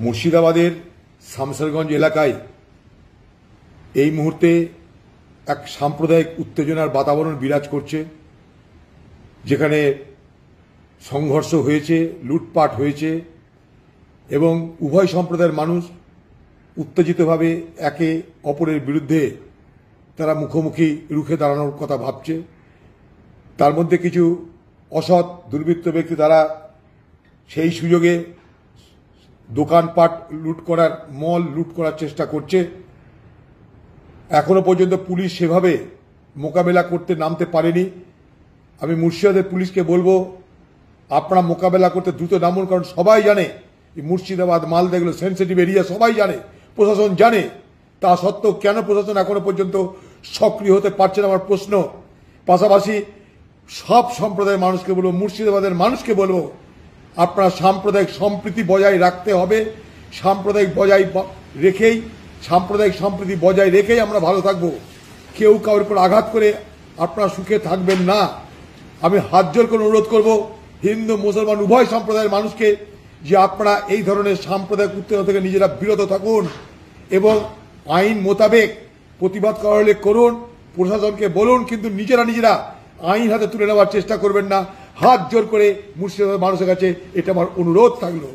মুর্শিদাবাদের শামসেরগঞ্জ এলাকায় এই মুহূর্তে এক সাম্প্রদায়িক উত্তেজনার বাতাবরণ বিরাজ করছে, যেখানে সংঘর্ষ হয়েছে, লুটপাট হয়েছে এবং উভয় সম্প্রদায়ের মানুষ উত্তেজিতভাবে একে অপরের বিরুদ্ধে তারা মুখোমুখি রুখে দাঁড়ানোর কথা ভাবছে। তার মধ্যে কিছু অসৎ দুর্বৃত্ত ব্যক্তি তারা সেই সুযোগে দোকানপাট লুট করার, মল লুট করার চেষ্টা করছে। এখনো পর্যন্ত পুলিশ সেভাবে মোকাবেলা করতে নামতে পারেনি। আমি মুর্শিদাবাদের পুলিশকে বলবো, আপনারা মোকাবেলা করতে দ্রুত নামুন, কারণ সবাই জানে মুর্শিদাবাদ, মালদা এগুলো সেন্সিটিভ এরিয়া, সবাই জানে, প্রশাসন জানে। তা সত্ত্বেও কেন প্রশাসন এখনো পর্যন্ত সক্রিয় হতে পারছে না আমার প্রশ্ন। পাশাপাশি সব সম্প্রদায়ের মানুষকে বলবো, মুর্শিদাবাদের মানুষকে বলবো, আপনারা সাম্প্রদায়িক সম্প্রীতি বজায় রাখতে হবে। সাম্প্রদায়িক সম্প্রীতি বজায় রেখেই আমরা ভালো থাকবো। কেউ কারোর উপর আঘাত করে আপনারা সুখে থাকবেন না। আমি হাত জোর করে অনুরোধ করব হিন্দু মুসলমান উভয় সম্প্রদায়ের মানুষকে যে আপনারা এই ধরনের সাম্প্রদায়িক উত্তেজনা থেকে নিজেরা বিরত থাকুন এবং আইন মোতাবেক প্রতিবাদ করা হলে করুন, প্রশাসনকে বলুন, কিন্তু নিজেরা আইন হাতে তুলে নেওয়ার চেষ্টা করবেন না। হাত জোর করে মুর্শিদাবাদের মানুষের কাছে এটা আমার অনুরোধ থাকলো।